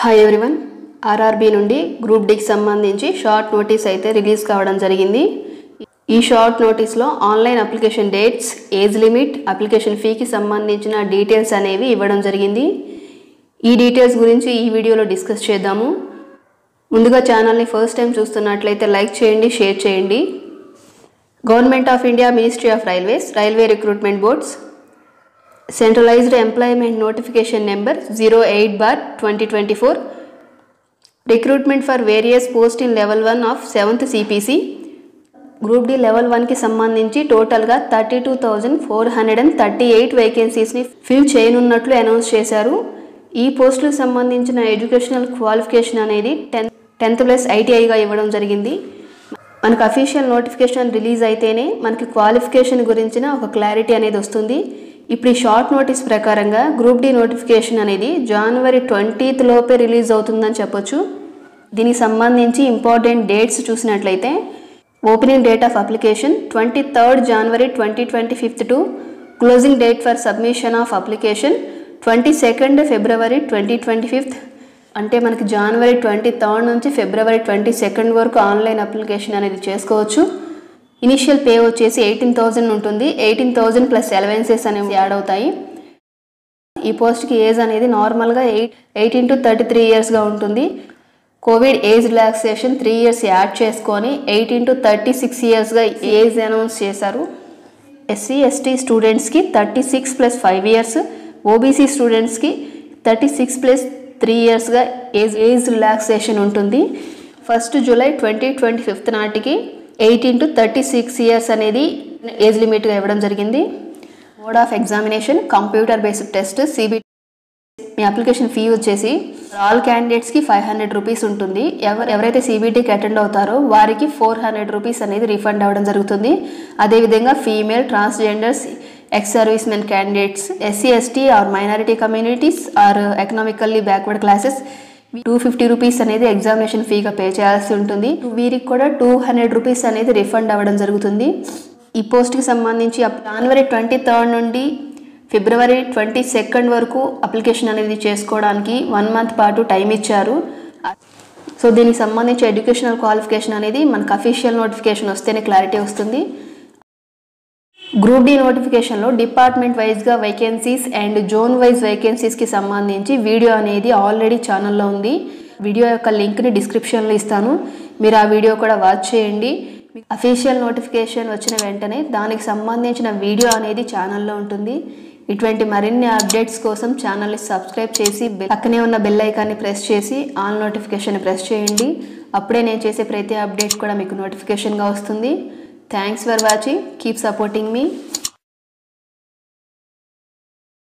Hi everyone, RRB నుండి group డికి సంబంధించి షార్ట్ నోటీస్ అయితే రిలీజ్ కావడం జరిగింది. ఈ షార్ట్ నోటీస్లో online application dates, age limit, application ఫీకి సంబంధించిన డీటెయిల్స్ అనేవి ఇవ్వడం జరిగింది. ఈ డీటెయిల్స్ గురించి ఈ వీడియోలో డిస్కస్ చేద్దాము. ముందుగా ఛానల్ని ఫస్ట్ టైం చూస్తున్నట్లయితే లైక్ చేయండి, షేర్ చేయండి. Government of India, ministry of railways, railway recruitment boards, Centralized Employment Notification Number 08/2024, Recruitment for various posts in Level 1 of 7th CPC. Group D Level 1 కి సంబంధించి టోటల్గా 32,438 వేకెన్సీస్ని ఫిల్ చేయనున్నట్లు అనౌన్స్ చేశారు. ఈ పోస్టులకు సంబంధించిన ఎడ్యుకేషనల్ క్వాలిఫికేషన్ అనేది 10th+ ITIగా ఇవ్వడం జరిగింది. మనకు అఫీషియల్ నోటిఫికేషన్ రిలీజ్ అయితేనే మనకి క్వాలిఫికేషన్ గురించిన ఒక క్లారిటీ అనేది వస్తుంది. ఇప్పుడు ఈ షార్ట్ నోటీస్ ప్రకారంగా గ్రూప్ డి నోటిఫికేషన్ అనేది January 20th లోపే రిలీజ్ అవుతుందని చెప్పొచ్చు. దీనికి సంబంధించి ఇంపార్టెంట్ డేట్స్ చూసినట్లయితే opening date of application 23rd January 2025 to closing date for submission of application 22nd February 2025. అంటే మనకి January 23rd నుంచి February 22nd వరకు ఆన్లైన్ అప్లికేషన్ అనేది చేసుకోవచ్చు. ఇనిషియల్ పే వచ్చేసి 18,000 ఉంటుంది. 18,000 ప్లస్ అలవెన్సెస్ అనేవి యాడ్ అవుతాయి. ఈ పోస్ట్కి ఏజ్ అనేది నార్మల్గా 18 to 33 ఇయర్స్గా ఉంటుంది. Covid age relaxation 3 years add చేసుకొని 18 to 36 ఇయర్స్గా ఏజ్ అనౌన్స్ చేశారు. SC/ST స్టూడెంట్స్కి 36 + 5 years, OBC స్టూడెంట్స్కి 36 + 3 yearsగా ఏజ్ రిలాక్సేషన్ ఉంటుంది. 1st July 2025 నాటికి 18 to 36 ఇయర్స్ అనేది ఏజ్ లిమిట్గా ఇవ్వడం జరిగింది. Mode of examination computer based test, CBT. Me application fee వచ్చేసి ఆల్ క్యాండిడేట్స్కి 500 రూపీస్ ఉంటుంది. ఎవరైతే CBTకి అటెండ్ అవుతారో వారికి 400 రూపీస్ అనేది రీఫండ్ అవ్వడం జరుగుతుంది. అదేవిధంగా female, transgenders, ex service men candidates, SC/ST or minority communities or economically backward classes 250 rupees అనేది ఎగ్జామినేషన్ ఫీగా పే చేయాల్సి ఉంటుంది. వీరికి కూడా 200 రూపీస్ అనేది రిఫండ్ అవ్వడం జరుగుతుంది. ఈ పోస్ట్కి సంబంధించి January 23rd నుండి February 22nd వరకు అప్లికేషన్ అనేది చేసుకోవడానికి 1 month పాటు టైం ఇచ్చారు. సో దీనికి సంబంధించి ఎడ్యుకేషనల్ క్వాలిఫికేషన్ అనేది మనకు అఫీషియల్ నోటిఫికేషన్ వస్తేనే క్లారిటీ వస్తుంది. గ్రూప్ డి నోటిఫికేషన్లో డిపార్ట్మెంట్ వైజ్గా వేకెన్సీస్ అండ్ జోన్ వైజ్ వేకెన్సీస్కి సంబంధించి వీడియో అనేది ఆల్రెడీ ఛానల్లో ఉంది. వీడియో యొక్క లింక్ని డిస్క్రిప్షన్లో ఇస్తాను, మీరు ఆ వీడియో కూడా వాచ్ చేయండి. అఫీషియల్ నోటిఫికేషన్ వచ్చిన వెంటనే దానికి సంబంధించిన వీడియో అనేది ఛానల్లో ఉంటుంది. ఇటువంటి మరిన్ని అప్డేట్స్ కోసం ఛానల్ని సబ్స్క్రైబ్ చేసి పక్కనే ఉన్న బెల్ ఐకాన్ని ప్రెస్ చేసి ఆల్ నోటిఫికేషన్ ప్రెస్ చేయండి. అప్పుడే నేను చేసే ప్రతి అప్డేట్ కూడా మీకు నోటిఫికేషన్గా వస్తుంది. Thanks for watching. Keep supporting me.